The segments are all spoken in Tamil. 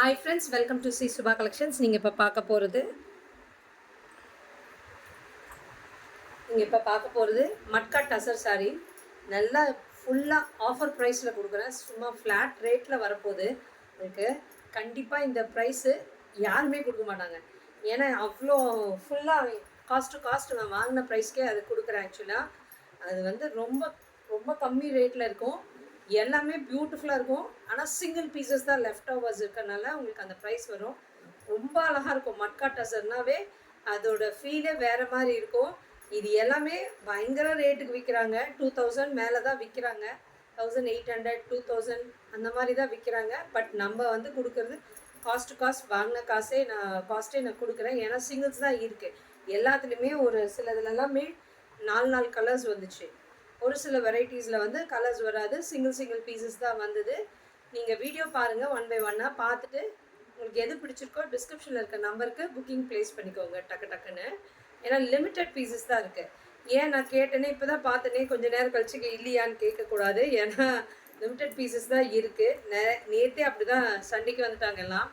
Hi friends, welcome to C Subha Collections. நீங்கள் இப்போ பார்க்க போகிறது மட்கா டசர் சாரீ. நல்லா ஃபுல்லாக ஆஃபர் ப்ரைஸில் கொடுக்குறேன். சும்மா ஃப்ளாட் ரேட்டில் வரப்போகுது. உங்களுக்கு கண்டிப்பாக இந்த ப்ரைஸு யாருமே கொடுக்க மாட்டாங்க. ஏன்னா அவ்வளோ ஃபுல்லாக காஸ்ட் டு காஸ்ட் நான் வாங்கின ப்ரைஸ்க்கே அது கொடுக்குறேன். ஆக்சுவலாக அது வந்து ரொம்ப ரொம்ப கம்மி ரேட்டில் இருக்கும். எல்லாமே பியூட்டிஃபுல்லாக இருக்கும். ஆனால் சிங்கிள் பீசஸ் தான் லெஃப்ட் ஓவர்ஸ் இருக்கிறனால உங்களுக்கு அந்த ப்ரைஸ் வரும். ரொம்ப அழகாக இருக்கும். மட்கா டசர்னாவே அதோட ஃபீலே வேறு மாதிரி இருக்கும். இது எல்லாமே பயங்கர ரேட்டுக்கு விற்கிறாங்க. 2000 மேலே தான் விற்கிறாங்க. 1800 2000 அந்த மாதிரி தான் விற்கிறாங்க. பட் நம்ம வந்து கொடுக்குறது காஸ்ட் டு காஸ்ட் வாங்கின காஸ்ட்டே நான் கொடுக்குறேன். ஏன்னா சிங்கிள்ஸ் தான் இருக்குது. எல்லாத்துலேயுமே ஒரு சிலதுலலாமே 4 கலர்ஸ் வந்துச்சு. ஒரு சில வெரைட்டிஸில் வந்து கலர்ஸ் வராது. சிங்கிள் பீசஸ் தான் வந்தது. நீங்கள் வீடியோ பாருங்கள், 1 by 1 பார்த்துட்டு உங்களுக்கு எது பிடிச்சிருக்கோ டிஸ்கிரிப்ஷனில் இருக்க நம்பருக்கு புக்கிங் ப்ளேஸ் பண்ணிக்கோங்க டக்குன்னு. ஏன்னா லிமிட்டட் பீசஸ் தான் இருக்குது. ஏன் நான் கேட்டேனே இப்போ தான் பார்த்தேனே, கொஞ்சம் நேரம் கழிச்சு இல்லையான்னு கேட்கக்கூடாது. ஏன்னா லிமிட்டட் பீசஸ் தான் இருக்குது. நேற்றே அப்படி தான் சண்டைக்கு வந்துட்டாங்க எல்லாம்.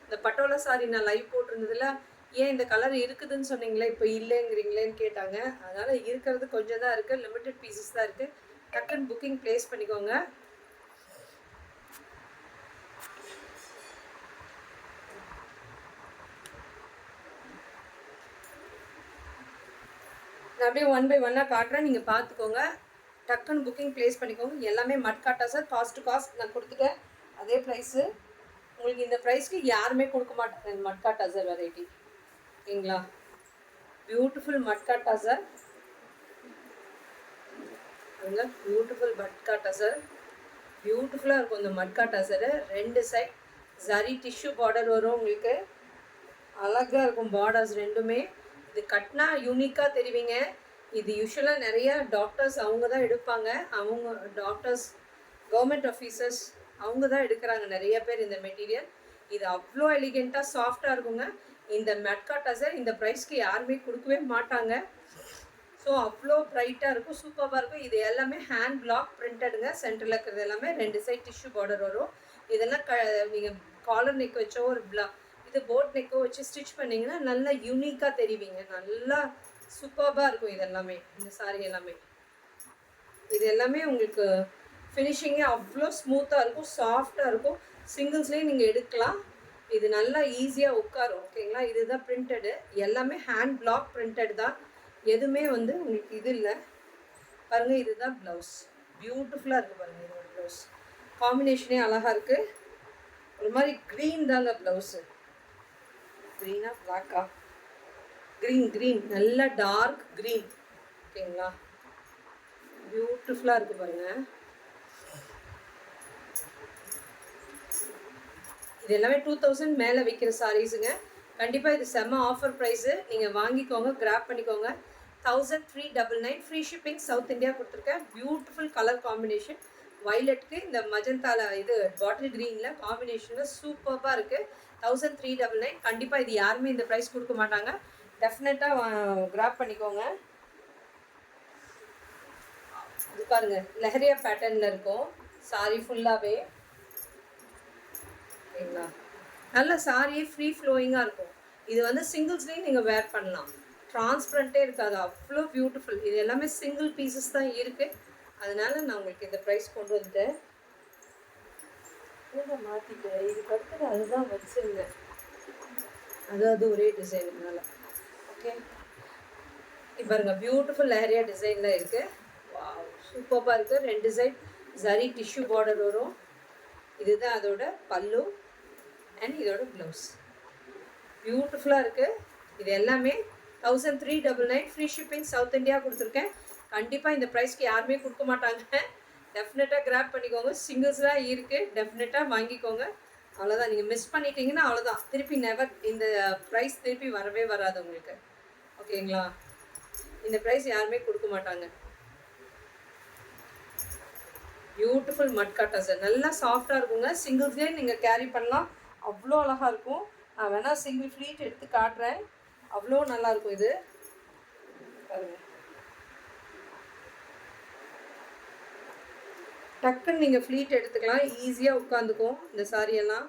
இந்த பட்டோலா சாரி நான் லைவ் போட்டிருந்ததில் ஏன் இந்த கலர் இருக்குதுன்னு சொன்னீங்களே இப்போ இல்லைங்கிறீங்களேன்னு கேட்டாங்க. அதனால் இருக்கிறது கொஞ்சம் தான் இருக்குது. லிமிட்டட் பீசஸ் தான் இருக்குது. டக்குன்னு புக்கிங் ப்ளேஸ் பண்ணிக்கோங்க. நான் அப்படியே 1 by 1 காட்டுறேன். நீங்கள் பார்த்துக்கோங்க. டக்குன்னு புக்கிங் ப்ளேஸ் பண்ணிக்கோங்க. எல்லாமே matka tussar cost to cost நான் கொடுத்துட்டேன். அதே ப்ரைஸு உங்களுக்கு. இந்த ப்ரைஸ்க்கு யாருமே கொடுக்க மாட்டாங்க மட்கா டசர் வெரைட்டி. ஓகேங்களா? பியூட்டிஃபுல் மட்கா டசர். பியூட்டிஃபுல் மட்கா டசர். பியூட்டிஃபுல்லாக இருக்கும் இந்த matka tussar. 2 side zari tissue border வரும் உங்களுக்கு. அழகாக இருக்கும் பார்டர்ஸ் ரெண்டுமே. இது கட்டினா யூனிக்காக தெரிவிங்க. இது யூஸ்வலாக நிறையா டாக்டர்ஸ் அவங்க தான் எடுப்பாங்க. அவங்க டாக்டர்ஸ், கவர்மெண்ட் ஆஃபீஸர்ஸ் அவங்க தான் எடுக்கிறாங்க நிறைய பேர் இந்த மெட்டீரியல். இது அவ்வளோ எலிகெண்ட்டாக சாஃப்டாக இருக்குங்க. இந்த மட்கா டசர் இந்த ப்ரைஸ்க்கு யாருமே கொடுக்கவே மாட்டாங்க. ஸோ அவ்வளோ ப்ரைட்டாக இருக்கும், சூப்பராக இருக்கும். இது எல்லாமே ஹேண்ட் பிளாக் பிரிண்டடுங்க. சென்டரில் இருக்கிறது எல்லாமே 2 சைட் டிஷ்யூ பார்டர் வரும். இதெல்லாம் நீங்கள் காலர் நெக் வச்சோ ஒரு இது போட் நெக்கோ வச்சு ஸ்டிச் பண்ணிங்கன்னா நல்லா யூனிக்காக தெரிவிங்க. நல்லா சூப்பராக இருக்கும் இதெல்லாமே. இந்த சாரி எல்லாமே இது எல்லாமே உங்களுக்கு ஃபினிஷிங்கே அவ்வளோ ஸ்மூத்தாக இருக்கும், சாஃப்டாக இருக்கும். சிங்கிள்ஸ்லேயும் நீங்கள் எடுக்கலாம். இது நல்லா ஈஸியாக உட்காரும். ஓகேங்களா? இதுதான் பிரிண்டடு. எல்லாமே ஹேண்ட் பிளாக் பிரிண்டட் தான். எதுவுமே வந்து உங்களுக்கு இது இல்லை. பாருங்கள், இதுதான் ப்ளவுஸ். பியூட்டிஃபுல்லாக இருக்குது பாருங்கள். இதோட ப்ளவுஸ் காம்பினேஷனே அழகாக இருக்குது. ஒரு மாதிரி க்ரீன் தாங்க ப்ளவுஸு. க்ரீனா பிளாக்கா? க்ரீன் நல்லா டார்க் க்ரீன். ஓகேங்களா? பியூட்டிஃபுல்லாக இருக்குது பாருங்கள். இது எல்லாமே 2000 மேலே விற்கிற சாரீஸுங்க. கண்டிப்பாக இது செம்ம ஆஃபர் ப்ரைஸு. நீங்கள் வாங்கிக்கோங்க, கிராப் பண்ணிக்கோங்க. 1399 ஃப்ரீ ஷிப்பிங். சவுத் இந்தியா கொடுத்துருக்கேன். Beautiful colour combination. வைலட்டுக்கு இந்த மஜந்தால இது பாட்டில் க்ரீனில் காம்பினேஷனில் சூப்பராக இருக்குது. 1399. கண்டிப்பாக இது யாருமே இந்த ப்ரைஸ் கொடுக்க மாட்டாங்க. டெஃபினட்டாக கிராப் பண்ணிக்கோங்க. இது பாருங்கள், லெஹரியா பேட்டர்னில் இருக்கும் சாரி ஃபுல்லாகவே. ஓகேங்களா? நல்ல சாரியே ஃப்ரீ ஃப்ளோயிங்காக இருக்கும். இது வந்து சிங்கிள்ஸ்லேயும் நீங்கள் வேர் பண்ணலாம். டிரான்ஸ்பரண்ட்டே இருக்காது, அவ்வளோ பியூட்டிஃபுல். இது எல்லாமே சிங்கிள் பீசஸ் தான் இருக்குது. அதனால நான் உங்களுக்கு இந்த ப்ரைஸ் கொண்டு வந்துட்டேன். மாற்றிட்டேன். இதுக்கு அடுத்தது அதுதான் வச்சுருந்தேன். அது ஒரே டிசைனுனால. ஓகே, இப்போ பாருங்கள், பியூட்டிஃபுல் லெஹரியா டிசைனில் இருக்குது. வாவ், சூப்பராக இருக்குது. 2 சைட் ஜரி டிஷ்யூ பார்டர் வரும். இதுதான் அதோட பல்லு அண்ட் இதோட ப்ளவுஸ். பியூட்டிஃபுல்லாக இருக்குது. இது எல்லாமே 1399 ஃப்ரீ ஷிப்பிங். சவுத் இந்தியா கொடுத்துருக்கேன். கண்டிப்பாக இந்த ப்ரைஸ்க்கு யாருமே கொடுக்க மாட்டாங்க. டெஃபினட்டாக கிராப் பண்ணிக்கோங்க. சிங்கிள்ஸ் தான் இருக்குது. டெஃபினட்டாக வாங்கிக்கோங்க. அவ்வளோதான். நீங்கள் மிஸ் பண்ணிட்டீங்கன்னா அவ்வளோதான். திருப்பி நெவர் இந்த ப்ரைஸ் திருப்பி வரவே வராது உங்களுக்கு. ஓகேங்களா? இந்த ப்ரைஸ் யாருமே கொடுக்க மாட்டாங்க. பியூட்டிஃபுல் மட்கா டசர். நல்லா சாஃப்டாக இருக்குங்க. சிங்கிள்ஸ்லேயே நீங்கள் கேரி பண்ணலாம். அவ்வளோ அழகாக இருக்கும். நான் வேணால் சிங்கிள் ஃப்ளீட் எடுத்து காட்டுறேன். அவ்வளோ நல்லாயிருக்கும் இது. பாருங்கள், டக்குன்னு நீங்கள் ஃப்ளீட் எடுத்துக்கலாம். ஈஸியாக உட்காந்துக்கும் இந்த சாரியெல்லாம்.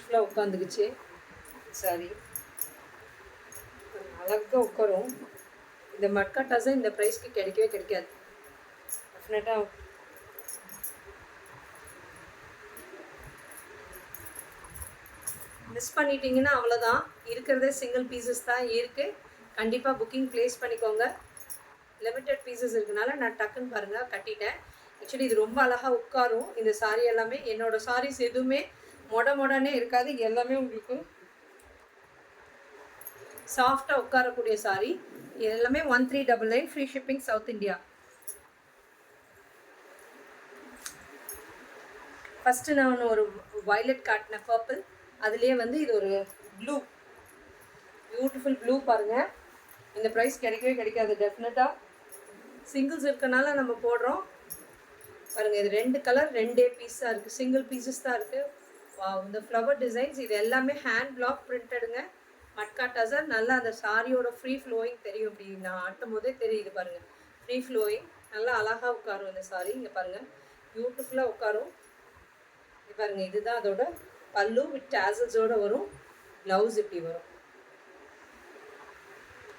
பியூட்டிஃபுல்லாக உட்காந்துக்குச்சு சாரி, அழகாக உட்காரும். இந்த மட்கா டசர் இந்த ப்ரைஸ்க்கு கிடைக்கவே கிடைக்காது. டெஃபினட்டாக மிஸ் பண்ணிட்டீங்கன்னா அவ்வளோதான். இருக்கிறதே சிங்கிள் பீசஸ் தான் இருக்குது. கண்டிப்பாக புக்கிங் ப்ளேஸ் பண்ணிக்கோங்க. லிமிட்டட் பீசஸ் இருக்கனால நான் டக்குன்னு பாருங்கள் கட்டிட்டேன். ஆக்சுவலி இது ரொம்ப அழகாக உட்காரும். இந்த சாரீ எல்லாமே என்னோடய சாரீஸ் எதுவுமே மொடனே இருக்காது. எல்லாமே உங்களுக்கு சாஃப்டாக உட்காரக்கூடிய சாரீ. இது எல்லாமே 1399 free shipping south India. First நான் ஒரு வயலட் காட்டின பர்பிள், அதுலேயே வந்து இது ஒரு ப்ளூ, பியூட்டிஃபுல் ப்ளூ பாருங்கள். இந்த ப்ரைஸ் கிடைக்கவே கிடைக்காது. டெஃபினட்டாக சிங்கிள்ஸ் இருக்கனால நம்ம போடுறோம் பாருங்கள். இது 2 கலர் 2 பீஸாக இருக்குது, சிங்கிள் பீசஸ் தான் இருக்குது. இந்த ஃப்ளவர் டிசைன்ஸ் இது எல்லாமே ஹேண்ட் பிளாக் பிரிண்டடுங்க. மட்கா டசர் நல்லா அந்த சாரியோட ஃப்ரீ ஃப்ளோயிங் தெரியும். இப்படி நான் ஆட்டும் போதே தெரியுது பாருங்கள், ஃப்ரீ ஃப்ளோயிங் நல்லா அழகாக உட்காரும் இந்த சாரி. இங்கே பாருங்கள் பியூட்டிஃபுல்லாக உட்காரும். இது பாருங்கள், இதுதான் அதோட பல்லு வித் டேசல்ஸோடு வரும். ப்ளவுஸ் இப்படி வரும்.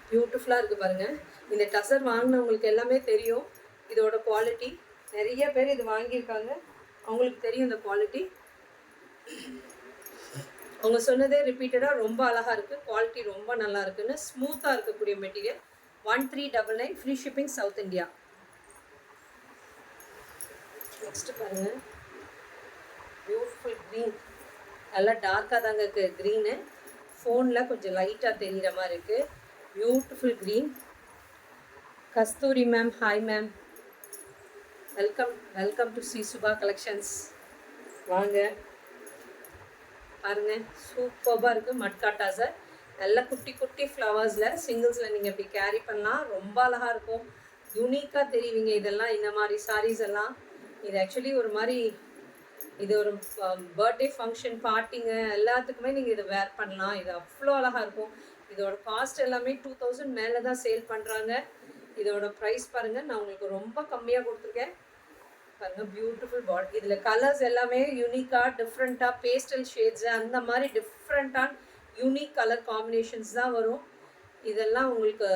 பியூட்டிஃபுல்லாக இருக்குது பாருங்கள். இந்த டசர் வாங்கினவங்களுக்கு எல்லாமே தெரியும் இதோட குவாலிட்டி. நிறைய பேர் இது வாங்கியிருக்காங்க, அவங்களுக்கு தெரியும் இந்த குவாலிட்டி. அவங்க சொன்னதே ரிப்பீட்டடாக ரொம்ப அழகாக இருக்குது, குவாலிட்டி ரொம்ப நல்லா இருக்குன்னு. ஸ்மூத்தாக இருக்கக்கூடிய material. 1399 free shipping south India. Next பாருங்கள், பியூட்டிஃபுல் க்ரீன். நல்லா டார்க்காக தாங்க இருக்குது க்ரீனு. ஃபோனில் கொஞ்சம் லைட்டாக தெரிகிற மாதிரி இருக்குது. Beautiful green. Kasturi ma'am, hi ma'am, welcome to Sri Subha collections. வாங்க பாருங்கள், சூப்பராக இருக்குது மட்கா டசர். நல்ல குட்டி குட்டி ஃப்ளவர்ஸில் சிங்கிள்ஸில் நீங்கள் இப்படி கேரி பண்ணலாம். ரொம்ப அழகாக இருக்கும், யூனிக்காக தெரிவிங்க. இதெல்லாம் இந்த மாதிரி சாரீஸ் எல்லாம் இது ஆக்சுவலி ஒரு மாதிரி இது ஒரு பர்த்டே ஃபங்க்ஷன் பார்ட்டிங்க எல்லாத்துக்குமே நீங்கள் இதை வேர் பண்ணலாம். இது அவ்வளோ அழகாக இருக்கும். இதோட காஸ்ட் எல்லாமே 2000 மேலே தான் சேல் பண்ணுறாங்க. இதோட ப்ரைஸ் பாருங்கள், நான் உங்களுக்கு ரொம்ப கம்மியாக கொடுத்துருக்கேன் பாருங்கள். பியூட்டிஃபுல் பாட். இதில் கலர்ஸ் எல்லாமே யூனிக்காக டிஃப்ரெண்ட்டாக பேஸ்டல் ஷேட்ஸு அந்த மாதிரி டிஃப்ரெண்ட்டான யூனிக் கலர் காம்பினேஷன்ஸ் தான் வரும். இதெல்லாம் உங்களுக்கு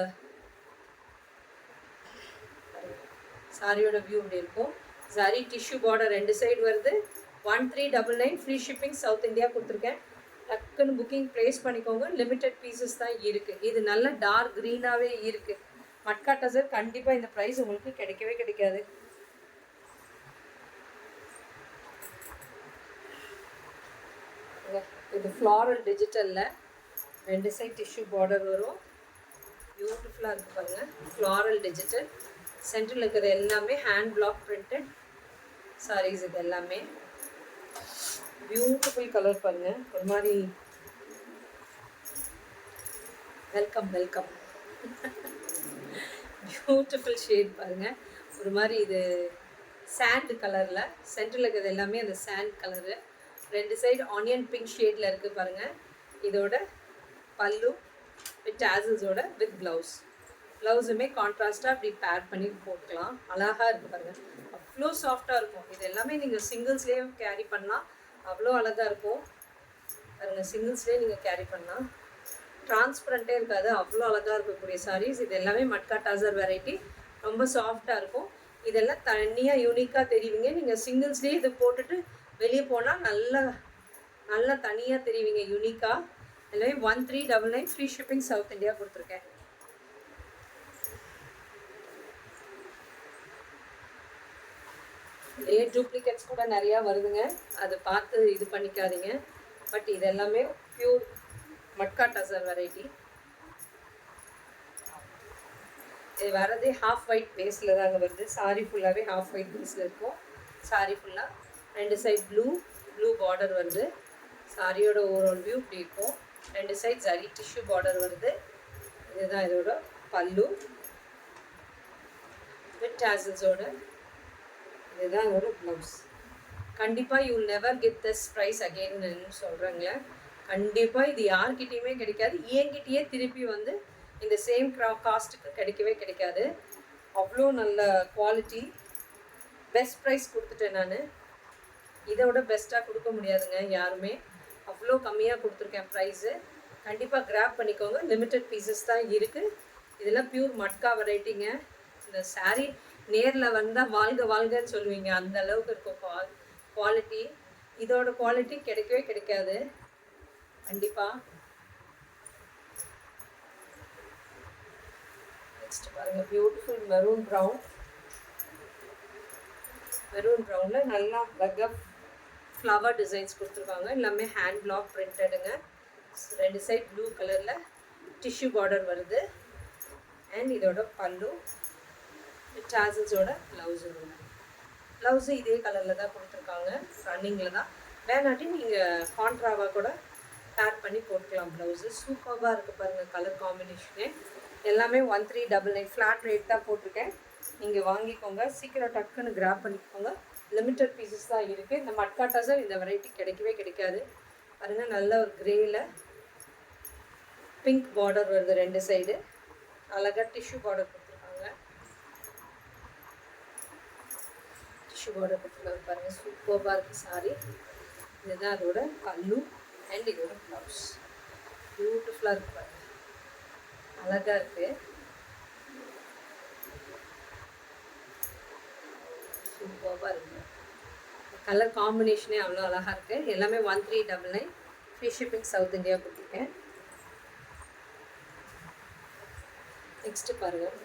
சாரியோட வியூ இப்படி இருக்கும். சாரி டிஷ்யூ பார்டர் 2 சைடு வருது. 1399 ஃப்ரீ ஷிப்பிங் சவுத் இந்தியா கொடுத்துருக்கேன். டக்குன்னு புக்கிங் ப்ளேஸ் பண்ணிக்கோங்க. லிமிட்டட் பீசஸ் தான் இருக்குது. இது நல்ல டார்க் க்ரீனாகவே இருக்குது. மட்கா டசர் கண்டிப்பாக இந்த ப்ரைஸ் உங்களுக்கு கிடைக்கவே கிடைக்காது. இது ஃப்ளாரல் டிஜிட்டலில் 2 சைட் டிஷ்யூ பார்டர் வரும். பியூட்டிஃபுல்லாக இருக்குது பாருங்கள். Floral digital. சென்டரில் இருக்கிறது எல்லாமே ஹேண்ட் பிளாக் பிரிண்டட் சாரீஸ். இது எல்லாமே பியூட்டிஃபுல் கலர் பாருங்கள். ஒரு மாதிரி வெல்கம் பியூட்டிஃபுல் ஷேட் பாருங்கள். ஒரு மாதிரி இது சாண்ட் கலரில் சென்டரில் இருக்கிறது எல்லாமே அந்த sand colour. 2 side onion pink ஷேடில் இருக்குது பாருங்கள். இதோட பல்லு வித் டேசல்ஸோட வித் ப்ளவுஸுமே கான்ட்ராஸ்ட்டாக அப்படி பேர் பண்ணி போட்டுக்கலாம். அழகாக இருக்குது பாருங்கள், அவ்வளோ சாஃப்டாக இருக்கும். இது எல்லாமே நீங்கள் சிங்கிள்ஸ்லேயே கேரி பண்ணலாம், அவ்வளோ அழகாக இருக்கும் பாருங்கள். சிங்கிள்ஸ்லேயே நீங்கள் கேரி பண்ணலாம், டிரான்ஸ்பரண்ட்டே இருக்காது, அவ்வளோ அழகாக இருக்கக்கூடிய சாரீஸ். இது எல்லாமே மட்கா டசர் வெரைட்டி, ரொம்ப சாஃப்டாக இருக்கும். இதெல்லாம் தனியாக யூனிக்காக தெரிவிங்க. நீங்கள் சிங்கிள்ஸ்லேயே இது போட்டுட்டு வெளியே போனால் நல்லா தனியாக தெரிவிங்க யூனிக்காக. எல்லாமே 1399 ஃப்ரீ ஷிப்பிங் சவுத் இந்தியா கொடுத்துருக்கேன். டூப்ளிகேட்ஸ் கூட நிறையா வருதுங்க, அதை பார்த்து இது பண்ணிக்காதீங்க. பட் இது எல்லாமே பியூர் மட்கா டசர் வெரைட்டி. இது வரதே ஹாஃப் ஒயிட் பேஸில் தாங்க வருது. சாரி ஃபுல்லாகவே ஹாஃப் ஒயிட் பேஸில் இருக்கும். சாரி ஃபுல்லாக 2 சைட் ப்ளூ பார்டர் வருது. சாரியோட ஓவரால் வியூ இப்படி இருக்கும். 2 சைட் ஜரி டிஷ்யூ பார்டர் வருது. இதுதான் இதோட பல்லு வித் டேசல்ஸோட. இதுதான் இதோட ப்ளவுஸ். கண்டிப்பாக you never get this price அகெயின்னு சொல்கிறேங்களே. கண்டிப்பாக இது யார்கிட்டையுமே கிடைக்காது. என்கிட்டயே திருப்பி வந்து இந்த சேம் காஸ்ட்டுக்கு கிடைக்கவே கிடைக்காது. அவ்வளோ நல்ல குவாலிட்டி, பெஸ்ட் ப்ரைஸ் கொடுத்துட்டேன் நான். இதை விட பெஸ்ட்டாக கொடுக்க முடியாதுங்க யாருமே. அவ்வளோ கம்மியாக கொடுத்துருக்கேன் ப்ரைஸு. கண்டிப்பாக கிராப் பண்ணிக்கோங்க. லிமிட்டட் பீசஸ் தான் இருக்குது. இதெல்லாம் பியூர் மட்கா வெரைட்டிங்க. இந்த சாரீ நேரில் வந்தால் வாழ்க வாழ்கன்னு சொல்லுவீங்க, அந்த அளவுக்கு இருக்கும் குவாலிட்டி. இதோட குவாலிட்டி கிடைக்கவே கிடைக்காது கண்டிப்பாக. நெக்ஸ்ட் பாருங்கள், பியூட்டிஃபுல் மெரூன் ப்ரௌனில் நல்லா அழகாக ஃப்ளவர் டிசைன்ஸ் கொடுத்துருக்காங்க. எல்லாமே ஹேண்ட் பிளாக் பிரிண்டடுங்க. 2 சைட் ப்ளூ கலரில் டிஷ்யூ பார்டர் வருது. அண்ட் இதோட பல்லு, டாசல்ஸோட ப்ளவுஸு இதே கலரில் தான் கொடுத்துருக்காங்க, ரன்னிங்கில் தான். வேணாட்டி நீங்கள் கான்ட்ராவாக கூட பேர் பண்ணி போட்டுக்கலாம் ப்ளவுஸு. சூப்பராக இருக்குது பாருங்கள் கலர் காம்பினேஷனு. எல்லாமே 1399 ஃப்ளாட் ரேட் தான் போட்டிருக்கேன். நீங்கள் வாங்கிக்கோங்க, சீக்கிரம் டக்குன்னு கிராப் பண்ணிக்கோங்க. லிமிட்டட் பீசஸ் தான் இருக்குது. இந்த மட்கா டசர் இந்த வெரைட்டி கிடைக்கவே கிடைக்காது பாருங்கள். நல்ல ஒரு கிரேயில் பிங்க் பார்டர் வருது 2 சைடு. அழகாக டிஷ்யூ பார்டர் கொடுத்துருக்காங்க. பாருங்கள், சூப்பராக இருக்குது சாரி. இதுதான் அதோட பல்லு அண்ட் இதோட ப்ளவுஸ். பியூட்டிஃபுல்லாக இருக்குது பாருங்கள், அழகாக இருக்குது. சூப்பராக இருக்குது. கலர் காம்பினேஷனே அவ்வளோ அழகாக இருக்குது. எல்லாமே 1399 ஃப்ரீ ஷிப்பிங் சவுத் இந்தியா கொடுத்துருக்கேன். நெக்ஸ்ட்டு பாருங்கள்,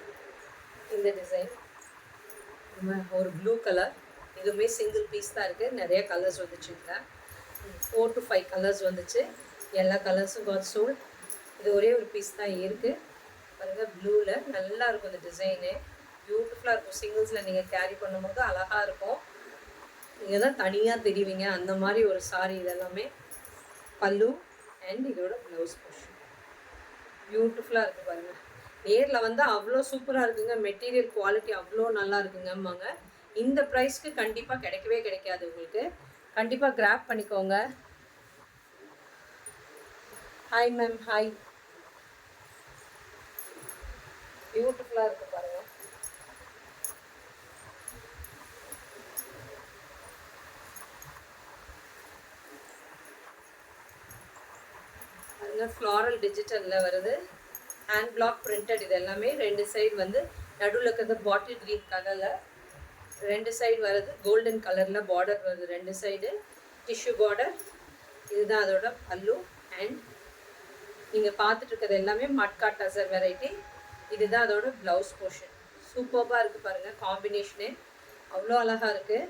இந்த டிசைன் ஒரு ப்ளூ கலர். இதுவுமே சிங்கிள் பீஸ் தான் இருக்குது. நிறைய கலர்ஸ் வந்துச்சு. இதில் 4 to 5 கலர்ஸ் வந்துச்சு. எல்லா கலர்ஸும் காட் சோல்ட். இது ஒரே ஒரு பீஸ் தான் இருக்குது பாருங்கள். ப்ளூவில் நல்லா இருக்கும் இந்த டிசைனு, பியூட்டிஃபுல்லாக இருக்கும். சிங்கிள்ஸில் நீங்கள் கேரி பண்ணும்போது அழகாக இருக்கும். நீங்கள் தான் தனியாக தெரிவிங்க அந்த மாதிரி ஒரு சாரி. இதெல்லாமே பல்லு அண்ட் இதோட ப்ளவுஸ் போர்ஷன் பியூட்டிஃபுல்லாக இருக்குது பாருங்கள். நேரில் வந்து அவ்வளோ சூப்பராக இருக்குங்க. மெட்டீரியல் குவாலிட்டி அவ்வளோ நல்லா இருக்குங்கம்மாங்க. இந்த ப்ரைஸ்க்கு கண்டிப்பாக கிடைக்கவே கிடைக்காது உங்களுக்கு. கண்டிப்பாக கிராப் பண்ணிக்கோங்க. Hi ma'am, hi. பியூட்டிஃபுல்லாக இருக்குது பாருங்கள். ஃப்ளாரல் டிஜிட்டலில் வருது, ஹேண்ட் பிளாக் பிரிண்டட். இது எல்லாமே 2 சைடு வந்து நடுவில் இருக்கிறது பாட்டில் க்ரீன் கலரில், 2 சைடு வருது கோல்டன் கலரில் பார்டர் வருது 2 சைடு டிஷ்யூ பார்டர். இதுதான் அதோட பல்லு. அண்ட் நீங்கள் பார்த்துட்டு இருக்கிறது எல்லாமே மட்கா டசர் வெரைட்டி. இதுதான் அதோட ப்ளவுஸ் போர்ஷன். சூப்பராக இருக்குது பாருங்கள், காம்பினேஷனே அவ்வளோ அழகாக இருக்குது,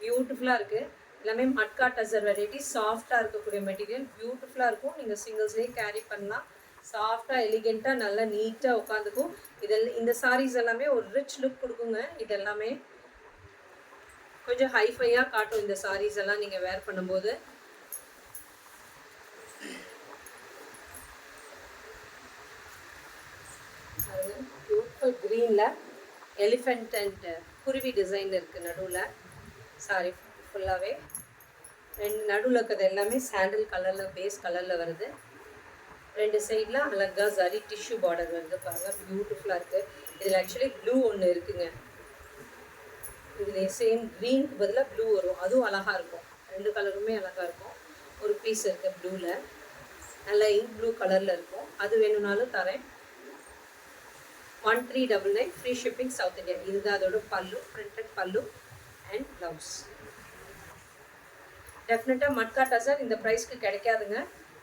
பியூட்டிஃபுல்லாக இருக்குது. எல்லாமே மட்கா டசர் வெரைட்டி. சாஃப்டாக இருக்கக்கூடிய மெட்டீரியல், பியூட்டிஃபுல்லாக இருக்கும். நீங்கள் சிங்கிள்ஸ்லேயே கேரி பண்ணலாம். சாஃப்டாக எலிகெண்ட்டாக நல்லா நீட்டாக உட்காந்துக்கும். இதெல்லாம் இந்த சாரீஸ் எல்லாமே ஒரு ரிச் லுக் கொடுக்குங்க. இதெல்லாமே கொஞ்சம் ஹைஃபையாக காட்டும் இந்த சாரீஸ் எல்லாம் நீங்கள் வேர் பண்ணும்போது. பியூட்டிஃபுல் க்ரீனில் எலிஃபெண்ட் அண்ட் குருவி டிசைன் இருக்குது நடுவில். சாரி ஃபுல்லாகவே நடுவில் இருக்கிறது எல்லாமே சாண்டில் கலரில் பேஸ் கலரில் வருது. 2 சைடில் அழகாக சரி டிஷ்யூ பார்டர் வருது பாருங்கள், பியூட்டிஃபுல்லாக இருக்குது. இதில் ஆக்சுவலி ப்ளூ ஒன்று இருக்குங்க. இதில் சேம் க்ரீனுக்கு பதிலாக ப்ளூ வரும், அதுவும் அழகாக இருக்கும். 2 கலருமே அழகாக இருக்கும். ஒரு பீஸ் இருக்குது ப்ளூவில், நல்லா இங்க் ப்ளூ கலரில் இருக்கும். அது வேணும்னாலும் தரேன். 1399 ஃப்ரீ ஷிப்பிங் சவுத் இந்தியா. இதுதான் அதோட பல்லு, பிரிண்டட் பல்லு அண்ட் ப்ளவுஸ். டெஃபினட்டாக மட்கா டசர் இந்த ப்ரைஸ்க்கு கிடைக்காதுங்க.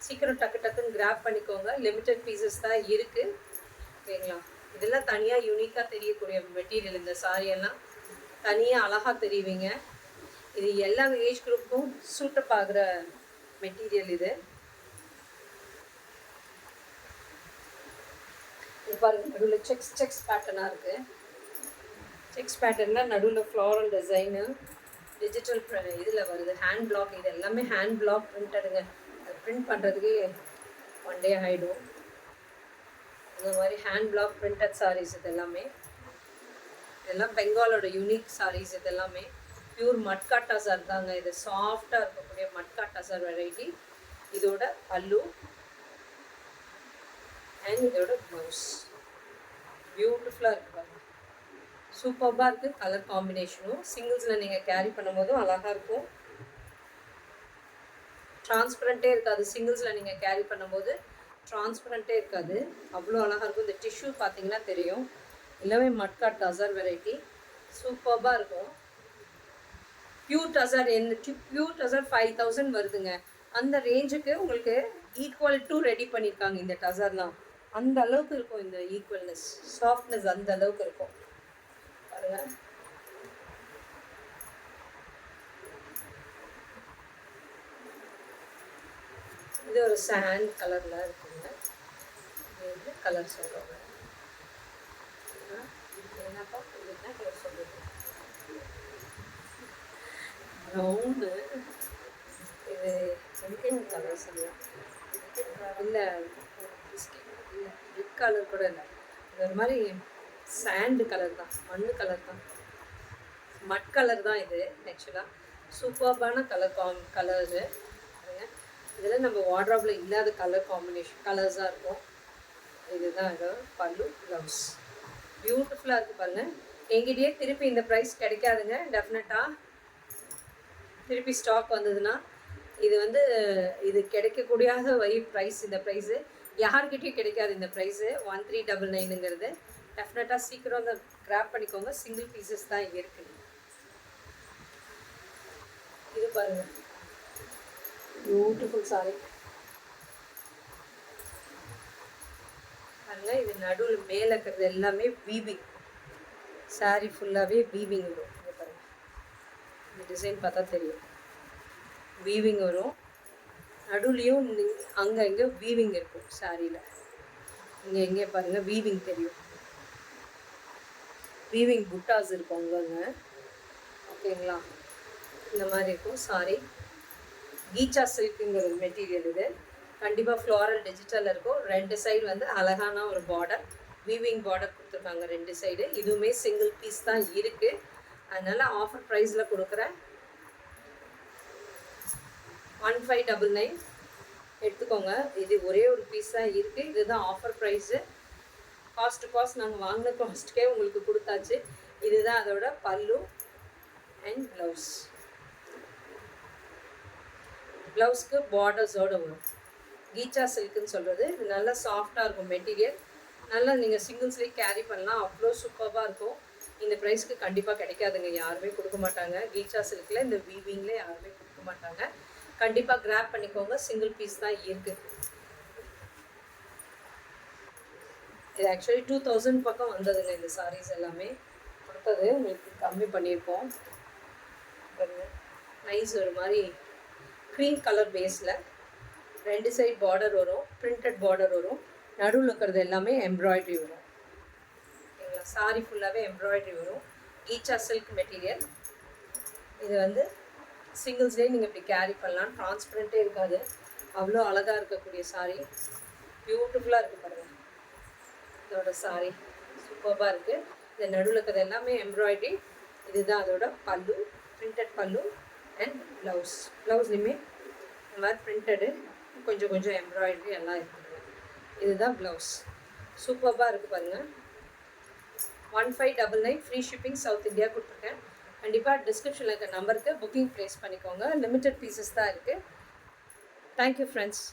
சீக்கிரம் டக்குன்னு கிராப் பண்ணிக்கோங்க. லிமிட்டட் பீசஸ் தான் இருக்குது, ஓகேங்களா. இதெல்லாம் தனியாக யூனிக்காக தெரியக்கூடிய மெட்டீரியல். இந்த சாரியெல்லாம் தனியாக அழகாக தெரிவிங்க. இது எல்லா ஏஜ் குரூப்புக்கும் சூட்டப் ஆகிற மெட்டீரியல். இது பாருங்கள், நடுவில் செக்ஸ் பேட்டர்னாக இருக்குது. செக்ஸ் பேட்டர்னில் நடுவில் ஃப்ளாரல் டிசைனு டிஜிட்டல் இதில் வருது, ஹேண்ட் பிளாக். இது எல்லாமே ஹேண்ட் பிளாக் பிரிண்டடுங்க. அது பிரிண்ட் பண்ணுறதுக்கு 1 day ஆகிடும். இந்த மாதிரி ஹேண்ட் பிளாக் பிரிண்டட் சாரீஸ் இது எல்லாமே. இதெல்லாம் பெங்காலோட யூனிக் சாரீஸ். இது எல்லாமே பியூர் மட்கா டசர் தாங்க. இது சாஃப்டாக இருக்கக்கூடிய மட்கா டசர் வெரைட்டி. இதோட பல்லு அண்ட் இதோட ப்ளவுஸ் பியூட்டிஃபுல்லாக இருக்குது பாருங்கள், சூப்பராக இருக்குது. கலர் காம்பினேஷனும் சிங்கிள்ஸில் நீங்கள் கேரி பண்ணும்போதும் அழகாக இருக்கும். டிரான்ஸ்பரண்ட்டே இருக்காது. சிங்கிள்ஸில் நீங்கள் கேரி பண்ணும்போது டிரான்ஸ்பரண்ட்டே இருக்காது. அவ்வளோ அழகாக இருக்கும். இந்த டிஷ்யூ பார்த்தீங்கன்னா தெரியும். எல்லாமே மட்கா டசர் வெரைட்டி சூப்பராக இருக்கும். பியூர் டசர் பியூர் டசர் 5000 வருதுங்க. அந்த ரேஞ்சுக்கு உங்களுக்கு ஈக்குவல் டு ரெடி பண்ணியிருக்காங்க இந்த டசர்லாம். அந்த அளவுக்கு இருக்கும் இந்த ஈக்குவல்னஸ், சாஃப்ட்னஸ் அந்த அளவுக்கு இருக்கும் பாருங்க. இது ஒரு சாண்ட் கலரில் இருக்குங்க. இது கலர் சொல்லுவாங்க. என்னப்பா என்ன கலர் சொல்கிறது? ப்ரௌனு. இது என்ன கலர் சொல்லலாம்? இல்லை இல்லை பிரிக் கலர் கூட இல்லை. இது ஒரு மாதிரி சாண்டு கலர் தான், மண் கலர் தான், மட் கலர் தான் இது. ஆக்சுவலாக சூப்பர்பான கலரு. இதில் நம்ம வார்ட்ரோப்பில் இல்லாத கலர் காம்பினேஷன் கலர்ஸாக இருக்கும். இதுதான் இது பல்லு ப்ளவுஸ். பியூட்டிஃபுல்லாக இருக்குது பாருங்கள். எங்கிட்டயே திருப்பி இந்த ப்ரைஸ் கிடைக்காதுங்க. டெஃபினட்டாக திருப்பி ஸ்டாக் வந்ததுன்னா இது கிடைக்கக்கூடியாத ப்ரைஸ். இந்த ப்ரைஸு யார்கிட்டையும் கிடைக்காது. இந்த ப்ரைஸு 1399ங்கிறது டெஃபினட்டாக சீக்கிரம் கிராப் பண்ணிக்கோங்க. சிங்கிள் பீசஸ் தான் இங்கே இருக்குது. இது பாருங்கள், பியூட்டிஃபுல் சாரி பாருங்கள். இது நடுவில் மேலே இருக்கிறது எல்லாமே வீவிங். சாரி ஃபுல்லாகவே வீவிங் வரும். இங்கே பாருங்கள், இந்த டிசைன் பார்த்தா தெரியும். வீவிங் வரும். நடுவுலையும் அங்கே இங்கே வீவிங் இருக்கும் சாரியில். இங்கே எங்கே பாருங்கள் வீவிங் தெரியும். வீவிங் புட்டாஸ் இருக்கும் அங்கங்க. ஓகேங்களா? இந்த மாதிரி இருக்கும் சாரி. கீச்சா சில்க்குங்கிற மெட்டீரியல் இது. கண்டிப்பாக ஃப்ளாரல் டிஜிட்டலில் இருக்கும். 2 சைடு அழகான ஒரு பார்டர், வீவிங் பார்டர் கொடுத்துருக்காங்க 2 சைடு. இதுவுமே சிங்கிள் பீஸ் தான் இருக்குது. அதனால் ஆஃபர் ப்ரைஸில் கொடுக்குறேன். 1599 எடுத்துக்கோங்க. இது ஒரே ஒரு பீஸ் தான் இருக்குது. இதுதான் ஆஃபர் ப்ரைஸு. காஸ்ட் நாங்கள் வாங்கின காஸ்ட்டுக்கே உங்களுக்கு கொடுத்தாச்சு. இதுதான் அதோட பல்லு அண்ட் ப்ளவுஸ். ப்ளவுஸ்க்கு பார்டர்ஸோடு வரும். கீச்சா சில்க்குன்னு சொல்கிறது. இது நல்லா சாஃப்டாக இருக்கும் மெட்டீரியல். நல்லா நீங்கள் சிங்கிள்ஸ்லேயே கேரி பண்ணலாம். அவ்வளோ சூப்பராக இருக்கும். இந்த ப்ரைஸ்க்கு கண்டிப்பாக கிடைக்காதுங்க. யாருமே கொடுக்க மாட்டாங்க. கீச்சா சில்கில் இந்த வீவிங்கில் யாருமே கொடுக்க மாட்டாங்க. கண்டிப்பாக கிராப் பண்ணிக்கோங்க. சிங்கிள் பீஸ் தான் இருக்குது. இது ஆக்சுவலி 2000 பக்கம் வந்ததுங்க. இந்த சாரீஸ் எல்லாமே கொடுத்தது உங்களுக்கு கம்மி பண்ணியிருக்கோம். நைஸ் ஒரு மாதிரி க்ரீம் கலர் பேஸில் 2 சைட் பார்டர் வரும். பிரிண்டட் பார்டர் வரும். நடுவில் இருக்கிறது எல்லாமே எம்ப்ராய்டரி வரும். ஓகேங்களா? சாரி ஃபுல்லாகவே எம்ப்ராய்டரி வரும். கீச்சா சில்க் மெட்டீரியல். இது சிங்கிள்ஸ்லேயே நீங்கள் இப்படி கேரி பண்ணலாம். டிரான்ஸ்பரண்ட்டே இருக்காது. அவ்வளோ அழகாக இருக்கக்கூடிய சாரீ. பியூட்டிஃபுல்லாக இருக்குது பாருங்கள். இதோட சாரீ சூப்பராக இருக்குது. இந்த நடுவில் இருக்கிறது எல்லாமே எம்ப்ராய்டரி. இதுதான் அதோட பல்லு, பிரிண்டட் பல்லு அண்ட் ப்ளவுஸ். ப்ளவுஸ்லையுமே இந்த மாதிரி பிரிண்டடு, கொஞ்சம் எம்ப்ராய்டரி எல்லாம் இருக்குது. இதுதான் ப்ளவுஸ். சூப்பராக இருக்குது பாருங்கள். 1599 ஃப்ரீ ஷிப்பிங் சவுத் இந்தியா கொடுத்துருக்கேன். கண்டிப்பாக டிஸ்கிரிப்ஷனில் இருக்க நம்பருக்கு புக்கிங் ப்ளேஸ் பண்ணிக்கோங்க. லிமிட்டட் பீசஸ் தான் இருக்குது. Thank you friends.